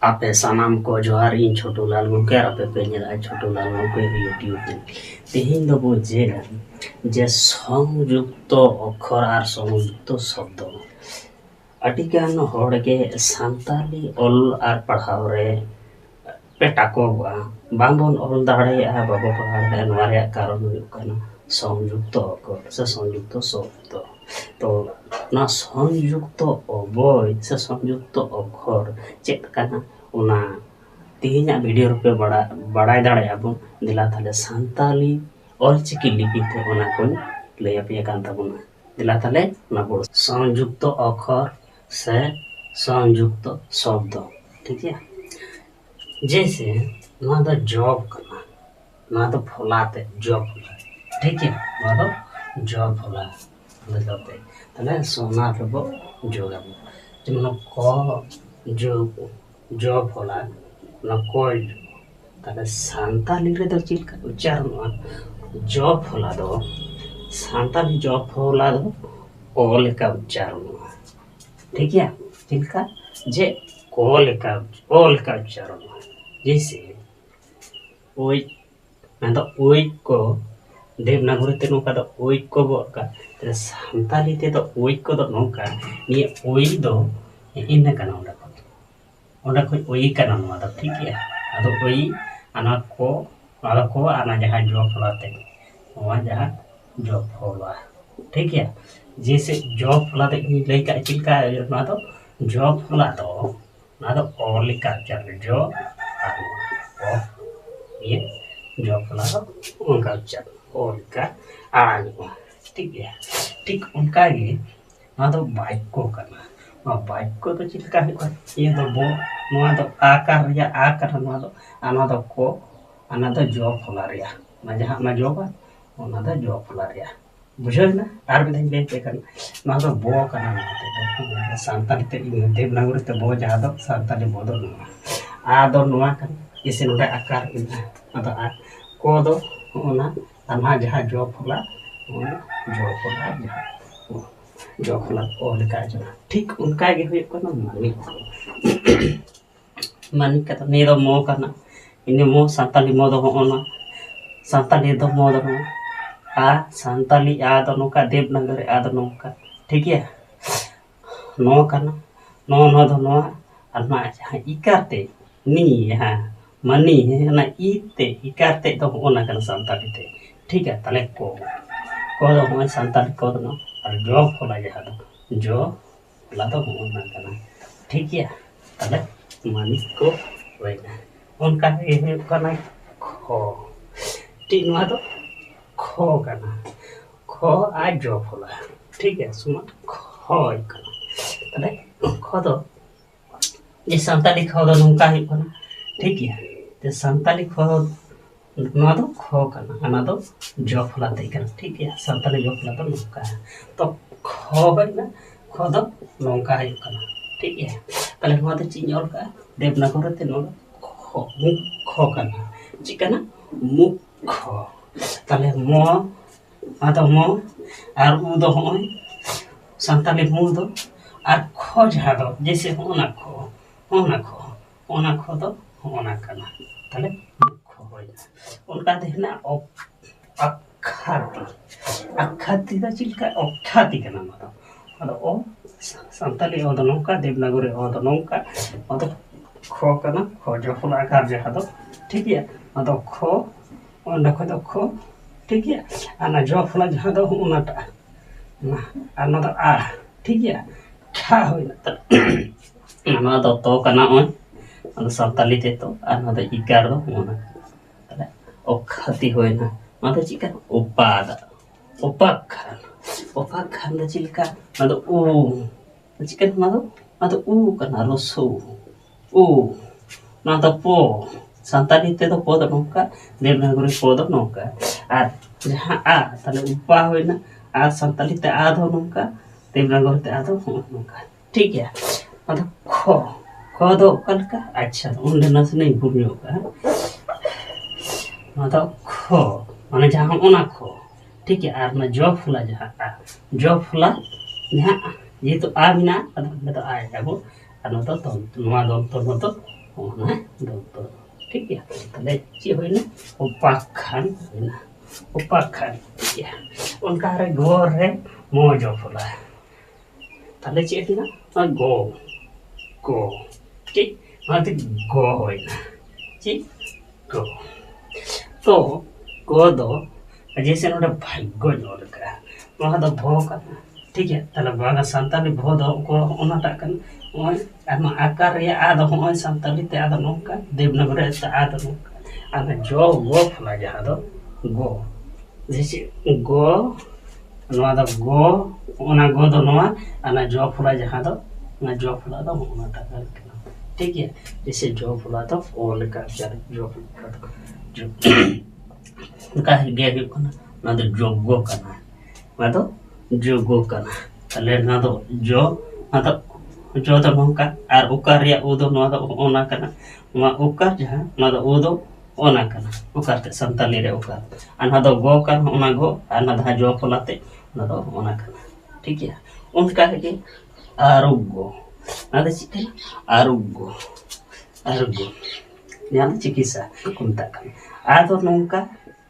आपे सानाम को जोहार इन छोटू लाल गमके आपे पे नेला छोटू लाल गमके यूट्यूब पे तेहिन दो बो जे संयुक्त अक्षर और संयुक्त शब्द अटिकान होड़गे सांताली ऑल और पढ़ाव रे पे टाकोगा बांबोन ऑल दाड़े आ बाबो पढ़ाव नवारे कारण हुयुग कना संयुक्त अक्षर से संयुक्त शब्द तो ना संयुक्त अबय से संयुक्त अक्षर चेक कना उना तेहिना वीडियो रुपे बड़ा दाड़े आबो दिला थाले सांताली ऑलचिकी लिपिते ओना को लय पे कान ताबोना दिला थाले ना बोल संयुक्त अक्षर से संयुक्त शब्द ठीक है जैसे ना तो जॉब करना ना तो फलाते जॉब ठीक है ना तो जॉब फला लगाते तले सोना रबो जोगाबो जमन को जो जॉब फला ना कोई तले सांताली रे दो चिलका उच्चारण जॉब फला दो सांताली जॉब फला दो ओल का उच्चारण ठीक है चिलका जे ओल का उच्चारण जैसे ओई मैं तो ओई को देवनागरी ते नोका दो ओई को बोका ते सांताली ते तो ओई को दो नोका ये ओई दो इन का नोंडा को ओई का नाम दो ठीक है अदो ओई आना को आना जहां जो फलाते वहां जहां जो फला ठीक है जैसे जो फलाते लई का चिलका ना तो जो फला दो ना तो ओल का उच्चारण जो ओ ये जो फला दो उनका उच्चारण ओल का आन ठीक है ठीक उनका ये ना तो बाइक को करना बाइक को तो चिलका है ये तो बो ना तो आकार या आकार ना तो आना तो को आना तो जो फला रिया ना जहां ना जो बा ओना तो जो फला रिया बुझल ना आर बिदिन ले पे करना ना तो बो करना ना सांताली ते देवनागरी ते बो जहां दो सांताली बो दो आ दो नोआ कर इसे नोडे आकार इन अदा आ को दो ओना आना जहां जो फला जो फला ओल का जो ठीक उनका के हुई को मानिक का तो नेरो मो करना इने मो सांताली मो दो ओना सांताली दो मो दो आ सांताली आ दो नोका देवनागरी आ दो नोका ठीक है नो करना नो दो नो अरमा जहां इकारते नी हां मनी है ना इते इकारते तो ओना करना सांताली ते ठीक है तले को दो हो सांताली को दो और जो फला जहां दो जो फला दो ओना करना ठीक है तले मानिक को होइना उनका ये करना खो ठीक ना तो खो करना खो आ जो फला ठीक है सुमा खो करना तले खो दो ये सांताली खो दो नुका ही करना ठीक है ते सांताली खो ना तो खो करना आना तो जो फला दे करना ठीक है सांताली जो फला तो नुका तो खो करना खो दो नुका ही करना ठीक है तले ना तो चिन्योल का देवनागरी ते नो खो करना चिकना मुख तले मो आतो मो और उ दो होय सांताली मु दो और खो जहां दो जैसे होना खो दो होना करना तले खो होय उनका देखना अखाती दा चिलका अखाती का नाम दो अदो ओ सांताली ओ दो नोका देवनागरी ओ दो नोका अदो खो करना खो जो फुल आकार जहां दो ठीक है अदो खो ओना को दो खो ठीक है आना जो फला जहां दो उनाटा ना आना तो आ ठीक है खा होइना त आना तो कना ओय अन सांताली ते तो आना तो इकार दो ओना तले ओखाती होइना मा तो चिका उपाखान द चिलका मा तो उ चिकन मा तो उ कना रोसो उ ना तो पो सांताली ते तो पो दो नोका देवनागरी पो दो नोका आ जहां आ तले उपा होइना आ सांताली ते आ दो नोका देवनागरी ते आ दो नोका ठीक है मतलब खो दो कल का अच्छा उन नस नहीं भूल का मतलब खो माने जहां ओना खो ठीक है और ना जो फुला जहां आ जो फुला जहां ये तो आ बिना तो आ जाबो ano to to nua do to ᱚᱱᱟ ᱫᱚ ᱴᱷᱤक ᱜᱮᱭᱟ ᱛᱟᱦᱞᱮ ᱪᱮᱫ ᱦᱩᱭᱱᱟ ᱩᱯᱟᱠᱷᱟᱱ ᱦᱩᱭᱱᱟ ᱩᱯᱟᱠᱷᱟᱱ ᱴᱷᱤक ᱜᱮᱭᱟ ᱚᱱᱠᱟ ᱨᱮ ᱜᱚ ᱨᱮ ᱢᱚ ᱡᱚᱯᱷলা তাহলে চেয়ে দিলাম আর গ গ ঠিক আমাদের গ হয় না ঠিক গ তো গ ᱫᱚ जैसे ᱱᱚᱰᱮ ᱵᱷᱟᱜᱽᱜᱚ ᱧᱚᱜ ᱞᱮᱠᱟ ᱱᱚᱣᱟ ᱫᱚ ᱵᱷᱚ ᱠᱟᱱᱟ ᱴᱷᱤᱠ ᱜᱮᱭᱟ ᱛᱟᱦᱞᱮ ᱵᱟᱝᱟ ᱥᱟᱱᱛᱟᱞᱤ ᱵᱷᱚ ᱫᱚ ᱚᱱᱟᱴᱟᱜ ᱠᱟᱱᱟ ᱱᱚᱜᱼᱚᱭ ᱟᱨ ᱟᱠᱟᱨ ᱨᱮᱭᱟᱜ ᱟ ᱫᱚ ᱱᱚᱜᱼᱚᱭ ᱥᱟᱱᱛᱟᱞᱤ ᱛᱮ ᱟ ᱫᱚ ᱱᱚᱝᱠᱟ ᱫᱮᱵᱽᱱᱟᱜᱚᱨᱤ ᱛᱮ ᱟ ᱫᱚ ᱱᱚᱝᱠᱟ ᱟᱨ ᱡᱚ ᱜᱚ ᱯᱷᱚᱞᱟ ᱡᱟᱦᱟᱸ ᱫᱚ ᱜᱚ जैसे ᱜᱚ ᱱᱚᱣᱟ ᱫᱚ ᱜᱚ ᱚᱱᱟ ᱜᱚ ᱫᱚ ᱱᱚᱣᱟ ᱚᱱᱟ ᱡᱚ ᱯᱷᱚᱞᱟ ᱡᱟᱦᱟᱸ ᱫᱚ ᱚᱱᱟ ᱡᱚ ᱯᱷᱚᱞᱟ ᱫᱚ ᱚᱱᱟᱴᱟᱜ ᱠᱟᱱᱟ ᱴᱷᱤक ᱜᱮᱭᱟ जैसे ᱡᱚ ᱯᱷᱚᱞᱟ ᱫᱚ ᱚ ᱞᱮᱠᱟ ᱡᱚ ᱯᱷᱚᱞᱟ ᱫᱚ ᱚᱱᱠᱟ ᱜᱮ ᱦᱩᱭᱩᱜ ᱠᱟᱱᱟ ᱱᱚᱣᱟ ᱫᱚ ᱡᱚᱜᱽᱜᱚ ᱠᱟᱱᱟ ᱱᱚᱣᱟ ᱫᱚ ᱡᱚᱜᱽᱜᱚ ᱠᱟᱱᱟ ᱛᱟᱦᱞᱮ ᱱᱚᱣᱟ ᱫᱚ ᱡᱚ ᱱᱚᱣᱟ ᱫᱚ ᱡᱚ ᱫᱚ ᱱᱚᱝᱠᱟ ᱟᱨ ᱩᱠᱟᱨ ᱨᱮᱭᱟᱜ ᱩ ᱫᱚ ᱱᱚᱣᱟ ᱫᱚ ᱚᱱᱟ ᱠᱟᱱᱟ ᱱᱚᱣᱟ ᱩᱠᱟर ᱡᱟᱦᱟᱸ ᱱᱚᱣᱟ ᱫᱚ ᱩ ᱫᱚ ᱚᱱᱟ ᱠᱟᱱᱟ ᱩᱠᱟर তে ᱥᱟᱱᱛᱟᱞᱤ ᱨᱮ ᱩᱠᱟर ᱟᱨ ᱱᱚᱣᱟ ᱫᱚ ᱜᱚ ᱠᱟᱱᱟ ᱚᱱᱟ ᱜᱚ ᱟᱨ ᱱᱚᱣᱟ ᱫᱚ ᱡᱚ ᱯᱷᱚᱞᱟ ᱛᱮ ᱚᱱᱟ ᱫᱚ ᱚᱱᱟ ᱠᱟᱱᱟ ᱴᱷᱤक ᱜᱮᱭᱟ ᱚᱱᱠᱟ ᱜᱮ ᱟᱨᱳᱜᱽᱜᱚ ᱱᱚᱣᱟ ᱫᱚ ᱪᱮᱫ ᱠᱟᱱᱟ ᱟᱨᱳᱜᱽᱜᱚ ᱟᱨᱳᱜᱽᱜᱚ ᱱᱚᱣᱟ ᱫᱚ ᱪᱤᱠᱤᱛᱥᱟ ᱠᱚ ᱢᱮᱛᱟᱜ ᱠᱟᱱᱟ ᱟᱫᱚ ᱱᱚᱝᱠᱟ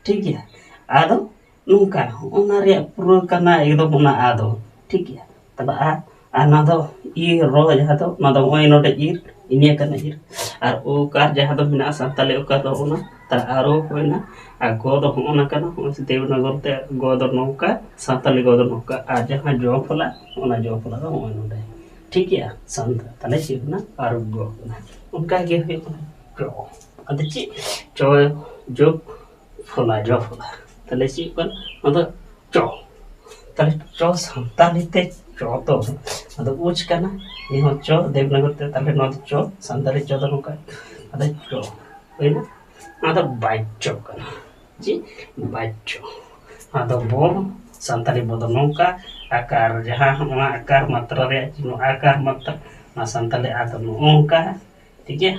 ᱴᱷᱤक ᱜᱮᱭᱟ ᱟᱫᱚ ᱱᱚᱝᱠᱟ ᱚᱱᱟ ᱨᱮᱭᱟᱜ ᱯᱩᱨᱟᱹ ᱠᱟᱱᱟ ᱮᱠᱫᱚम ᱚᱱᱟ ᱟᱫᱚ ᱴᱷᱤक ᱜᱮᱭᱟ ᱛᱚᱵᱮ ᱟᱨ ᱚᱱᱟ ᱫᱚ ᱤᱨ ᱨᱚ ᱡᱟᱦᱟᱸ ᱫᱚ ᱚᱱᱟ ᱫᱚ ᱱᱚᱜᱼᱚᱭ ᱱᱚᱰᱮ ᱤᱨ ᱤᱱᱟᱹ ᱠᱟᱱᱟ ᱤᱨ ᱟᱨ ᱩᱠᱟᱨ ᱡᱟᱦᱟᱸ ᱫᱚ ᱢᱮᱱᱟᱜᱼᱟ ᱥᱟᱱᱛᱟᱞᱤ ᱩᱠᱟᱨ ᱫᱚ ᱚᱱᱟ ᱛᱟᱦᱞᱮ ᱟᱨᱚ ᱦᱩᱭᱱᱟ ᱟᱨ ᱜᱚ ᱫᱚ ᱚᱱᱟ ᱠᱟᱱᱟ ᱫᱮᱵᱽᱱᱟᱜᱚᱨᱤ ᱛᱮ ᱜᱚ ᱫᱚ ᱱᱚᱝᱠᱟ ᱥᱟᱱᱛᱟᱞᱤ ᱜᱚ ᱫᱚ ᱱᱚᱝᱠᱟ ᱟᱨ ᱡᱟᱦᱟᱸ ᱡᱚ ᱯᱷᱚᱞᱟ ᱚᱱᱟ ᱡᱚ ᱯᱷᱚᱞᱟ ᱫᱚ ᱱᱚᱜᱼᱚᱭ ᱱᱚᱰᱮ ᱴᱷᱤक ᱜᱮᱭᱟ ᱥᱟᱱᱛᱟᱲ ᱛᱟᱦᱞᱮ ᱪᱮᱫ ᱠᱟᱱᱟ ᱟᱨᱳᱜᱽᱜᱚ ᱠᱟᱱᱟ ᱚᱱᱠᱟ ᱜᱮ ᱦᱩᱭᱩᱜ ᱠᱟᱱᱟ ᱡᱚ ᱟᱫᱚ ᱪᱮᱫ ᱡᱚ ᱡᱚᱜᱽ ᱯᱷᱚᱞᱟ ᱡᱚ ᱯᱷᱚᱞᱟ তাহলে চি কোন আমাদের চ তাহলে চ সান্তালিতে চ তো আমাদের উচ কানা এই হচ্ছে চ দেবনাগরীতে তাহলে নদ চ সান্তালি চ তো নৌকা আমাদের চ তাই না আমাদের বাচ্য কানা জি বাচ্য আমাদের ব সান্তালি বদ নৌকা আকার যাহা ওনা আকার মাত্রা রে আকার মাত্রা না সান্তালি আকার নৌকা ঠিক আছে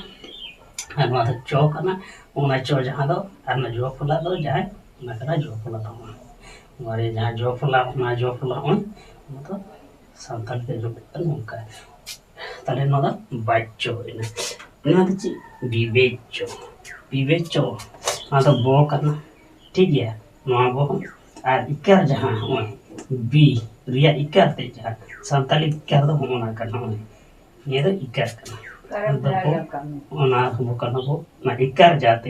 আর আমাদের চ কানা ওনা চ যাহা দো আর না জো ফলা দো যাহা ᱚᱱᱟ ᱠᱟᱱᱟ ᱡᱚ ᱯᱷᱚᱞᱟ ᱛᱟᱢᱟ ᱱᱚᱣᱟ ᱨᱮ ᱡᱟᱦᱟᱸ ᱡᱚ ᱯᱷᱚᱞᱟ ᱚᱱᱟ ᱡᱚ ᱯᱷᱚᱞᱟ ᱚᱱᱟ ᱫᱚ ᱥᱟᱱᱛᱟᱲ ᱛᱮ ᱡᱚ ᱱᱚᱝᱠᱟ তাহলে নদা বাচ্য হইনা নদা চি বিবেচ্য বিবেচ্য নদা ব কানা ঠিক গিয়া নয়া ব আর ইকার যাহা হয় বি রিয়া ইকার তে যাহা সান্তালি ইকার দ হনা কানা হয় নিয়ে দ ইকার কানা অনা ব কানা ব না ইকার যাতে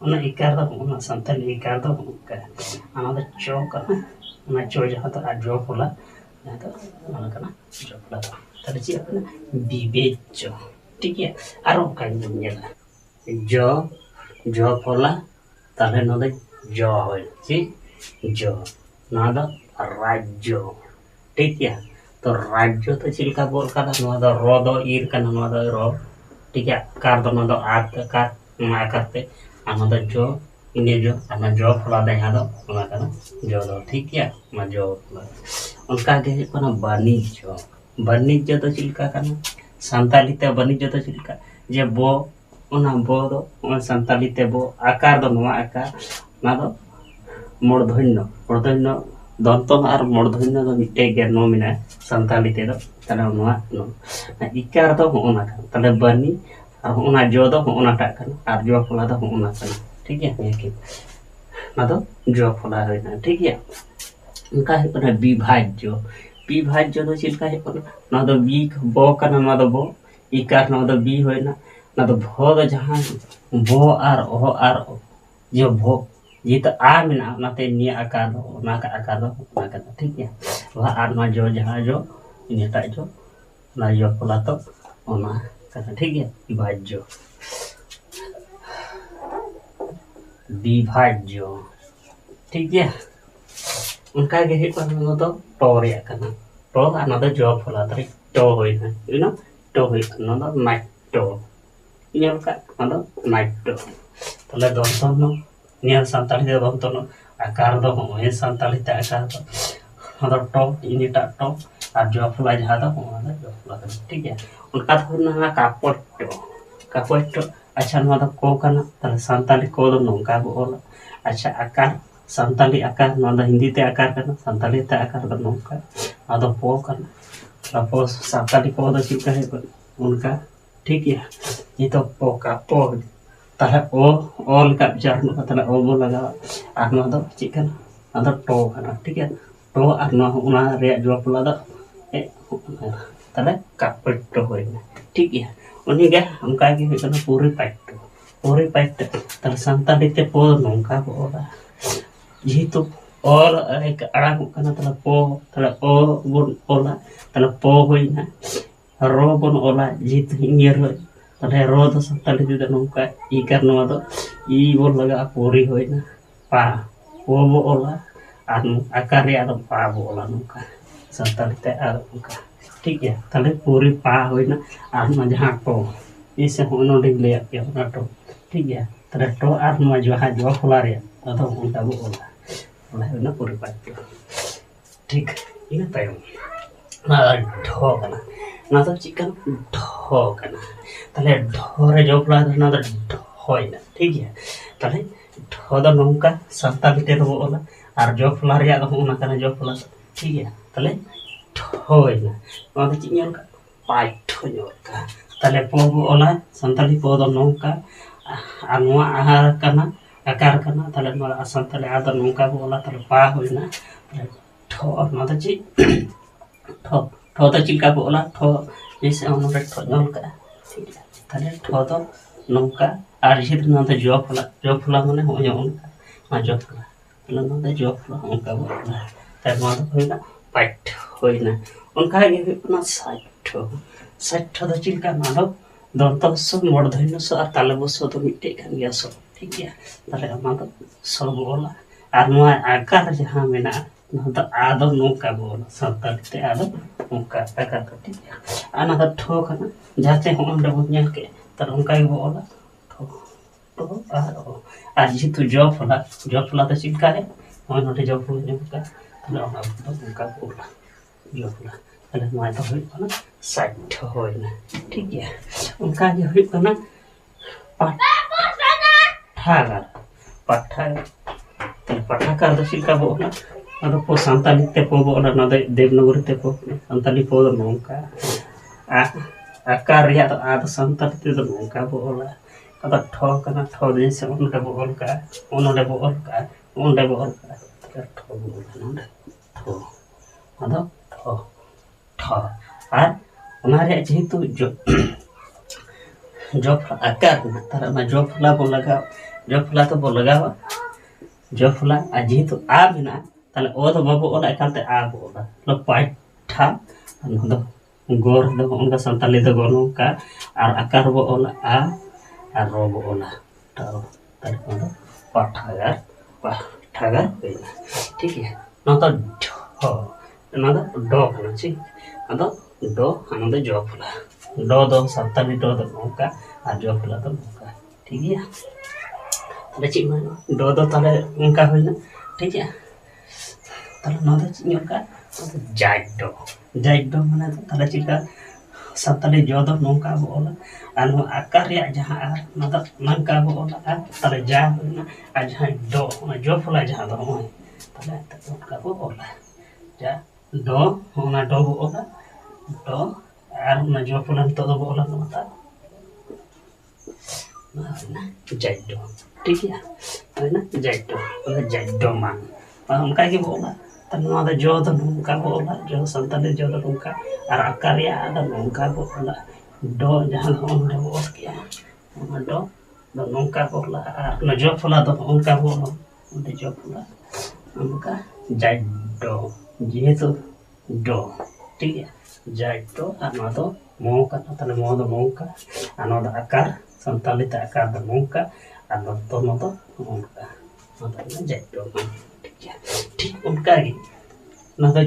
ona ikar da ona santali ikar da ka আমাদের চ কানা ona চ যাহা তো আর জ ফলা যাহা তো ona কানা জ ফলা তাহলে কি হবে বিবেচ্য ঠিক আছে আর কাজ নিলা জ জ ফলা তাহলে নদে জ হয় কি জ না দা রাজ্য ঠিক আছে তো রাজ্য তো চিলকা বল কানা নয়া দা র দ ইর কানা নয়া দা র ঠিক আছে কার দ নয়া দা আকার আকারতে আমাদের জ ইনে জ আমরা জ ফলা দেয় আদো ওনা কানা জ দ ঠিক গিয়া মা জ ফলা उनका के कोना वाणिज्य तो चिलका काना सान्ताली ते वाणिज्य तो चिलका जे बो ओना बो दो ओना सान्ताली ते बो आकार दो नोआ आकार ना दो मूर्धन्य दंतन और मूर्धन्य दो मिटे के नो मिना सान्ताली ते दो तले नोआ नो इकार दो ओना तले बनी और ओना जो दो ओना टा काना और जो फला दो ओना काना ठीक है ये ना दो जो फला होइना ठीक है उनका है कोना विभाज्य विभाज्य दो चिलका है कोना ना दो बी बो काना ना दो बो इकार ना दो बी होइना ना दो भो दो जहां भो और ओ और जो भो ये तो आ मिना नाते निया आकार दो ना का आकार दो ना का ठीक है वह आर ना जो जहां जो इनेटा जो ना जो फला तो ओना का ठीक है विभाज्य विभाज्य ठीक है उनका के है कोना तो टो रे काना टो अनदर जॉब फला तरे टो होइना यू नो टो होइ अनदर नाइटो इनल का अनदर नाइटो तले दंतनो निया संताली दे दंतनो आकार दो होय संताली ते आकार दो अनदर टो इनिटा टो और जॉब फला जहा दो अनदर जॉब फला ठीक है उनका होना कापटो अच्छा नवा दो को काना तले संताली को दो नोंका बो अच्छा आकार सान्ताली आकार नोदा हिंदी ते आकार करना सान्ताली ते आकार द नोका आदो पो करना पो सान्ताली को द चिका है उनका ठीक है itu po kapo tahle o ol ka jar no tahle o bo laga ar no do chicken ada to kana ठीक है to ar no una re jo pula do e tahle kapet to hoina ठीक है उन्हीं के हमका के kana पूरी PAT tahle santali te po nongka bola jitu और एक अड़ांग kana tahle po tahle o bun ola tahle po hoina ro bun ola jitu ingir tahle ro do santali te nongka ikar no do I bol laga puri hoina pa o bo ola anu akar ya do pa bo ola nongka santali te ar nongka ठीक है tahle puri pa hoina ar ma jaha to इसे होनो डिग ले या ना तो ठीक है tahle to ar ma jaha jo फुला रे तो उनका bo ola ola na puri pa ठीक ina tayo na ढो kana na तो चिकन ढो kana tahle ढो re jo fula na तो ढो ina ठीक है tahle ढो do nongka santali te do ola ar jo fula रे do una kana jo fula ठीक है tahle ढो ina na तो चिकन का पाई ढो jo ka tahle po bo ola santali po do nongka anwa ahar kana akar kana tahle no santali ada nongka bo ola tahle pa hoina ढो na तो chi ढो ढो तो चिका bo ola ढो जैसे हम लोग ढो nyol ka ठीक है tahle ढो do nongka ar jit na तो jo fula mane ho yo unka na jo fula tahle na तो jo fula unka bo ola tahle ma do hoina pat hoina unka ge na site do चिका na do donto so mod dhaino so ar tale bo so to mitte kan ya so ठीक है tahle ama do so bo ola ar no akar jaha mena na do ado nongka bo ola santali te ado nongka akar to ठीक है ana do tho kana jate ho am do nyal ke tar unka ge bo ola tho to ar jitu job fula to चिका है और नोटे job fula nyuka tahle ona do unka bo ola job fula tahle ma to hoy kana साइट होइना ठीक है उनका जो हुई ना पठागर दो चिका बो ना अदो पो संताली ते पो बो ना देवनगरी ते पो संताली पो दो नोंका आकार या तो आद संताली ते दो नोंका बो ओला अदो ठो kana ठो दिन से उनका बो ओलका उनोले बो ओलका उनले बो ओलका ठो बो ना ठो अदो ठो ठो আর हमारे जेहेतु जो आकार तारा ना जो फुला बो लगा जो फुला तो बो लगावा जो फुला जेहेतु आ बिना ताले ओ तो बाबो ओला एकांते आ बो ओला लो पाइठा दो गोर दो उनका संताली दो गोनो का और आकार बो ओला आ और रो बो ओला तो ताले दो पाठागर ठीक है ना तो ढो ना तो डो kana ची अदो do another job fula do santali do nongka ar job fula to nongka ठीक है ताले ची मान do ताले उनका होइना ठीक है ताले न दो ची नोका जाइट दो माने ताले ची का santali jo do nongka bo ola anu akar ya jaha ar न दो nongka bo ola ar ताले ja होइना uh jaha do na job fula jaha do होय ताले nongka bo ola ja do na do bo ola तो यार ना जो फुलन तो बोला ना मता ना जाइडो ठीक है ना जाइडो मान और उनका की बोला तब ना जो तो उनका बोला जो संतान जो तो उनका और आकार या आदा उनका बोला दो जहां हम ने बोल किया ना दो उनका बोला और ना जो फुला तो उनका बोला उनके जो फुला उनका जाइडो ये तो दो ठीक है जाइटो अनोदो मोका तले मोदो मोका अनोदो आकार संताली ते आकार दो मोका अनोदो नोदो मोका नोदो जाइटो ठीक है ठीक उनका ही नोदो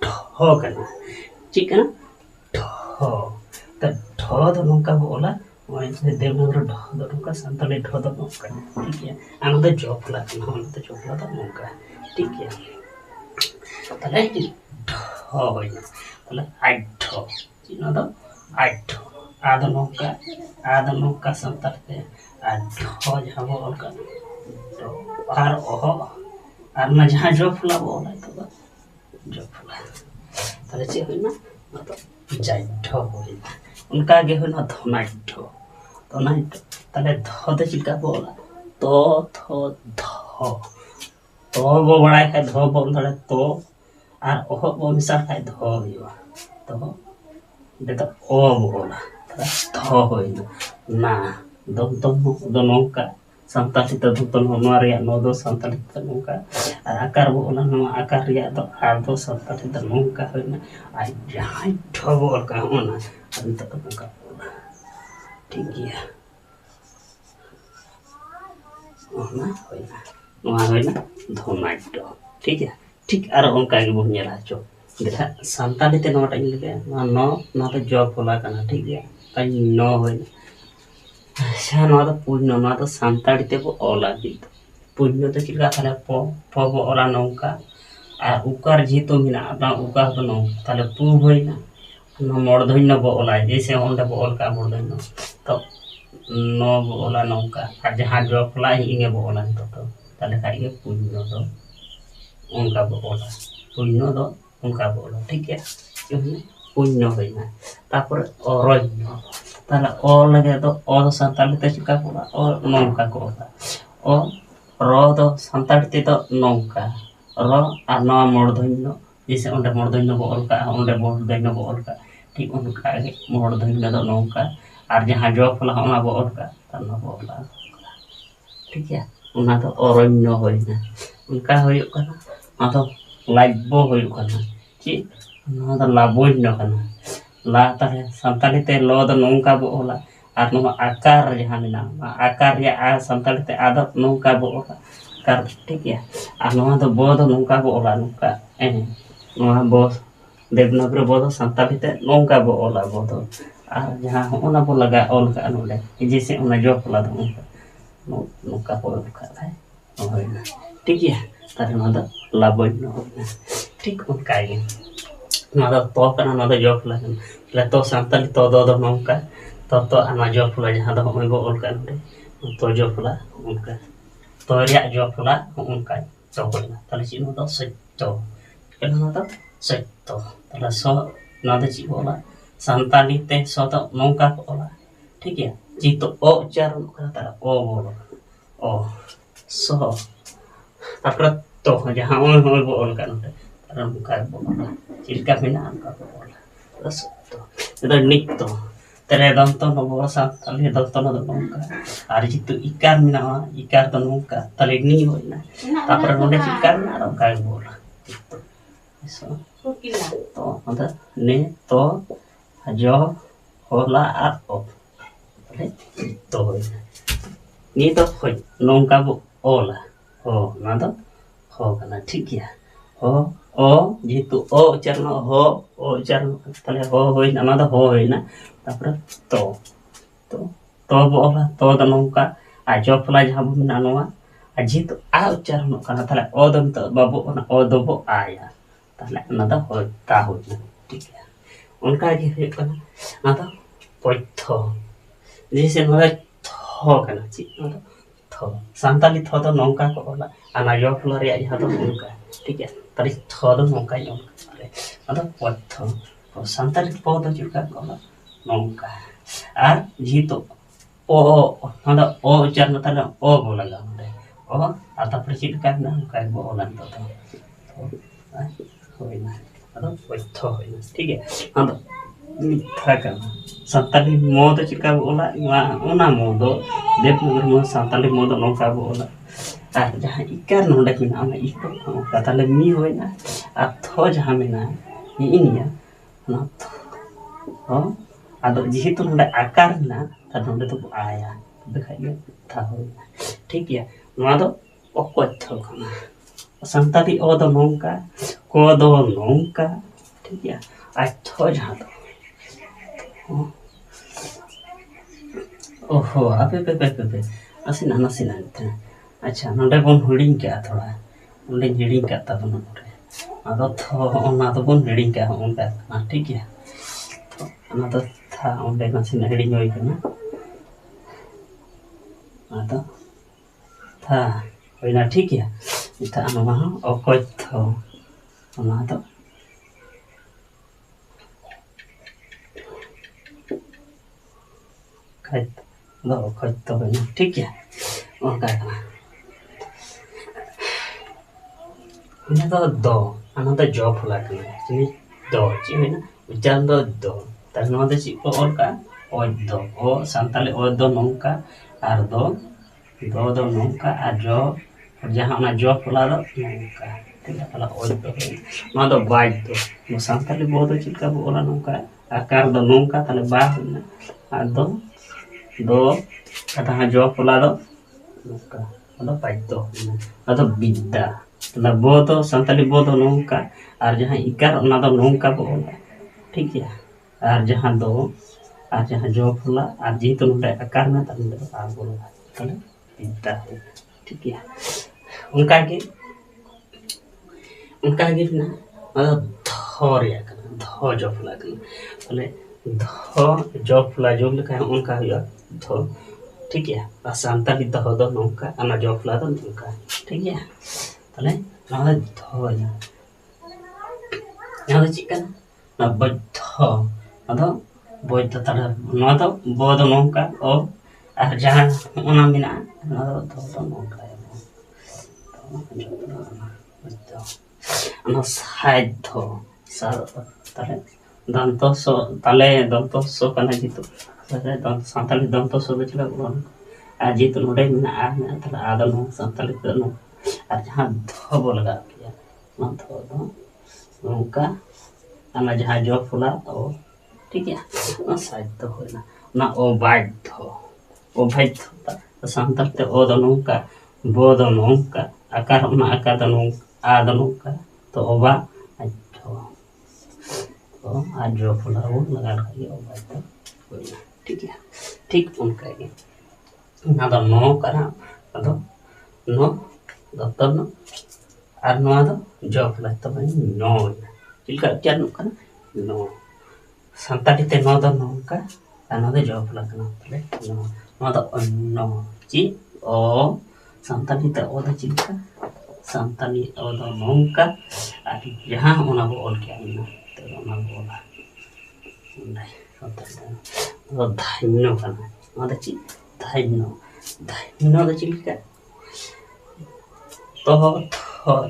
ढो kana ठीक है ढो तो ढो दो मोका बोला ओए देवनगर ढो दो मोका संताली ढो दो मोका ठीक है अनोदो जोपला अनोदो जोपला दो मोका ठीक है तले ढो होइना तले आइठो चिनो दो आइठो आदो नोका संताते आइठो जाबो ओलका तो आर ओहो आर ना जहां जो फुला बोला तो जो फुला तले चे होइना तो जाइठो होइना उनका गे होइना धनाइठो ᱚᱱᱟ ᱛᱟᱦᱞᱮ ᱫᱷᱚ ᱫᱚ ᱪᱮᱫ ᱞᱮᱠᱟ ᱵᱚ ᱚᱞᱟ ᱛᱚ ᱛᱷᱚ ᱫᱷᱚ ᱛᱚ ᱵᱚ ᱵᱟᱲᱟᱭ ᱠᱷᱟᱡ ᱫᱷᱚ ᱵᱚ ᱚᱞ ᱫᱟᱲᱮᱭᱟᱜᱼᱟ ᱛᱚ ᱟᱨ ᱚᱦᱚᱜ ᱵᱚ ᱢᱮᱥᱟ ᱠᱷᱟᱡ ᱫᱷᱚ ᱦᱩᱭᱩᱜᱼᱟ ᱛᱚ ᱚᱸᱰᱮ ᱫᱚ ᱚ ᱵᱚ ᱚᱞᱟ ᱫᱷᱚ ᱦᱩᱭᱱᱟ ᱱᱟ ᱫᱚᱱᱛᱚᱱ ᱫᱚ ᱱᱚᱝᱠᱟ ᱥᱟᱱᱛᱟᱲᱤ ᱛᱮ ᱫᱚᱱᱛᱚᱱ ᱱᱚᱣᱟ ᱨᱮᱭᱟᱜ ᱱᱚ ᱫᱚ ᱥᱟᱱᱛᱟᱲᱤ ᱛᱮ ᱱᱚᱝᱠᱟ ᱟᱨ ᱟᱠᱟᱨ ᱵᱚ ᱚᱞᱟ ᱱᱚᱣᱟ ᱟᱠᱟᱨ ᱨᱮᱭᱟᱜ ᱫᱚ ᱟᱨ ᱫᱚ ᱥᱟᱱᱛᱟᱲᱤ ᱛᱮ ᱱᱚᱝᱠᱟ ᱦᱩᱭᱱᱟ ᱟᱨ ᱡᱟᱦᱟᱸᱭ ᱰᱷᱚ ᱵᱚ ᱚᱞ ᱠᱟᱜᱼᱟ ᱚᱱᱟ ᱟᱨ ᱱᱤᱛᱚᱜ ᱫᱚ ᱱᱚᱝᱠᱟ ᱵᱚ ᱚᱞᱟ ᱴᱷᱤक ᱜᱮᱭᱟ ᱚᱱᱟ ᱦᱩᱭᱱᱟ ᱱᱚᱣᱟ ᱦᱩᱭᱱᱟ ᱫᱷᱚᱱᱟঢ্য ᱴᱷᱤक है ठीक आर उनका ᱜᱮᱵᱚᱱ ᱧᱮᱞᱟ ᱪᱚ देखा सानताली ते नोटा इन लगे नौ तो जॉब होला करना ठीक है ताई नौ होइना अच्छा नौ तो पुण्य नौ तो सानताली ते बो ओला दी पुण्य तो चिका थाले प बो ओला नौका আর উকার যেহেতু মিনা আপনার উকার তো নৌ তাহলে পু হইনা মূর্ধন্য বো ওলা जैसे ওন্ডা বো অলকা মূর্ধন্য তো ন বো ওলা নৌকা আর যাহা জব লা ইঙে বো ওলা তো তাহলে খাই গে পুণ্য তো उनका बोला पुण्य दो उनका बोला ठीक है पुण्य होइना तापर अरण्य ताहले अ लगे तो अ दो सानताली ते चिका बोला अ नौका को बोला अ र दो सानताली ते तो नौका र आ न मूर्धन्य जैसे ओंडे मूर्धन्य बो अलका ओंडे मूर्धन्य बो अलका ठीक उनका गे मूर्धन्य दो नौका और जहां जॉब ला ओना बो अलका तना बो अलका ठीक है उना तो अरण्य होइना उनका होयो कना atau laibo hoyo kana ci no da labonya kana la tare santali te lo da nongka bo ola ar no akar jahan na akar ya a santali te ada nongka bo ola kar ठीक ya ar no da bo da nongka bo ola nongka no bo devnagri bo da santali te nongka bo ola bo do ar jahan ona bo laga ol ka anole jese ona job la da nongka bo ka hai होइना ठीक है तारे नदा लाबोन्य होइना ठीक उनका गे नदा तो कना नदा job लागन ले तो सानताली तो दो नौका तो आना जॉब ला जहां दो होय बो ओल कान तो जॉब ला उनका तो रिया जॉब ला उनका तो होइना ताले ची नदा सत्य कना नदा सत्य ताले सो नदा ची बोला सानताली ते सो तो नौका बोला ठीक है जी तो ओ उच्चारण करा तारा ओ बोला ओ so तापर तो जहां ओल बो ओल का नोटे तार मुका बो चिलका मेना का बो ओल बस तो निक तो तेरे दम तो नो सा ताले दम तो नो नोका आर जितु इकार मेना इकार तो नोका ताले नी होइना तापर नोडे चिलका मेना रो का बो so तो अदा ने तो जो होला आ ओ ताले तो होइना ni तो होय नोका बो ओला हो ना तो हो करना ठीक है हो ओ जेतु ओ उच्चारण हो ओ उच्चारण ताले हो होइना ना तो हो होइना तापर तो बोला तो द नौका आ जपला जहां बो मेना नोवा आ जेतु आ उच्चारण करना ताले ओ दम तो बाबू ओ दो बो आया ताले ना तो हो ता होइना ठीक है उनका जे है करना ना तो पथ्य जैसे नोरा थो करना ची ना तो थो सानताली थो तो नौका को बोला आना जॉब ला रे जहां तो नौका ठीक है तारी थो तो नौका यो अरे मतलब पथ्य तो सानताली पो तो चिका को नौका आर जी तो ओ ना ओ उच्चारण ताले ओ बोला गा ओ आता पर चिका ना का बोला तो होइना अदो पथ्य होइना ठीक है अदो मिथ्या करना सानताली मोद चिका बोला ओना मोदो देवनगर मो सानताली मोद नौका बोला आ जहां इकार नोडे मिना ओना इको नौका ताले मी होइना आ थो जहां मिना इनिया ना हो आदो जेहेतु नोडे आकार ना ता नोडे तो आया देखाय गे था होइना ठीक है नोआ दो अकथ्य खाना सानताली ओ दो नौका को दो नौका ठीक है आ थो जहां दो ओहो आपे पे असिना नसिना अच्छा नोडे बोन हुडिंग क्या थोड़ा नोडे हिडिंग का ता नोडे आदो थो ओना तो बोन हिडिंग का उनका ना ठीक है तो ना तो था ओंडे नसिना हिडिंग होई कना आदो था होइना ठीक है इता अनमा अकथ्य ओना तो ᱫᱚ ᱚᱠᱷᱚᱡ ᱛᱚ ᱦᱩᱭᱱᱟ ᱴᱷᱤक ᱜᱮᱭᱟ ᱚᱱᱠᱟ ᱠᱟᱱᱟ ᱤᱱᱟᱹ ᱫᱚ ᱚᱱᱟ ᱫᱚ ᱡᱚ ᱯᱷᱚᱞᱟ ᱠᱟᱱᱟ ᱡᱤᱱᱤᱥ ᱫᱚ ᱪᱮᱫ ᱦᱩᱭᱱᱟ ᱩᱪᱪᱟᱨᱚᱱ ᱫᱚ ᱛᱟᱦᱞᱮ ᱱᱚᱣᱟ ᱫᱚ ᱪᱮᱫ ᱠᱚ ᱚᱞ ᱠᱟᱜᱼᱟ ᱚᱡ ᱫᱚ ᱚ ᱥᱟᱱᱛᱟᱲᱤ ᱚᱡ ᱫᱚ ᱱᱚᱝᱠᱟ ᱟᱨ ᱫᱚ ᱱᱚᱝᱠᱟ ᱟᱨ ᱡᱚ ᱡᱟᱦᱟᱸ ᱚᱱᱟ ᱡᱚ ᱯᱷᱚᱞᱟ ᱫᱚ ᱱᱚᱝᱠᱟ ᱛᱟᱦᱞᱮ ᱚᱡ ᱫᱚ ᱱᱚᱣᱟ ᱫᱚ ᱵᱟᱡ ᱫᱚ ᱥᱟᱱᱛᱟᱲᱤ ᱵᱚ ᱫᱚ ᱪᱮᱫ ᱞᱮᱠᱟ ᱵᱚ ᱚᱞᱟ ᱱᱚᱝᱠᱟ आकार दो नौका ताले बा हुईना आर दो कथा जो फला दो नौका अदो पाइतो अदो बिद्दा तला बो तो संताली बो दो नौका आर जहां इकार ओना दो नौका बो ठीक है आर जहां जो फला आर जी तो नोडे आकार में ताले दो आ बोल ताले बिद्दा ठीक है उनका के ना अदो धोरिया धो जफला बोले धो जफला जो लिखा है उनका हुआ धो ठीक है और सांताली धो दो नौका अना जफला दो नौका ठीक है तले ना धो यहाँ चिकन ना बद्ध अदो बद्ध तले ना तो बोध नौका ओ आर जहां ओना मिना ना धो दो नौका अना साइड ताले दंतस्व ताले दंतस्व कना जितु दंत सांताली दंतस्व दो चला बोल आ जितु नोडे मिना आ मिना ताले आदल हो सांताली दनो आ जहां ध बोल लगा किया ना ध दो नौका अना जहां जो फुला ओ ठीक है ना साइड तो होना ना ओ बाइट थो ओ बाइट थो सांताल ते ओ दो नौका बो दो नौका आकार ना आकार दो नौका आ दो नौका तो ओबा तो आज जो फुला वो लगा रखिए और बात तो ठीक है ठीक उनका ये ना तो नो करा तो नो दत्तर नो आर नो तो जो फुला तो भाई नो चिलका क्या नो करा नो संताली ते नो तो नो का नो तो जो फुला कना तले नो तो नो ची ओ संताली ते ओ तो चिलका संताली ओ तो नौका आर यहाँ ओना बो ऑल क्या ना तो बोला धान्य कना ची धान्य दो चिलका तो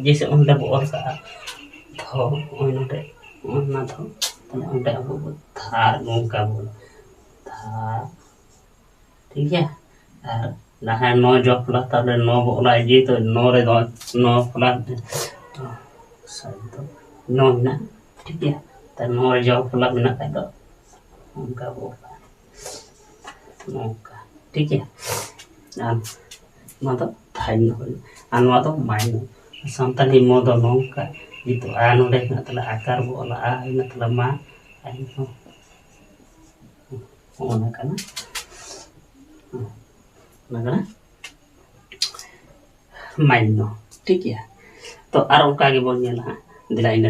जैसे उनले बोल का थो उनटे उनना थो तने उनटे अब था नौका बोल था ठीक है और लहा नो जो फला तले नो बोला जी तो नो रे दो नो फला तो साइड तो नो ना ठीक है तो नो जो फला बिना का दो उनका बोला नौका ठीक है मतलब धान्य आनवा तो माइनो संताली मोदो नौका itu anu deh nggak akar bola ini telah ma itu mana kana main no ठीक है तो आर उनका आगे बोल दिला इन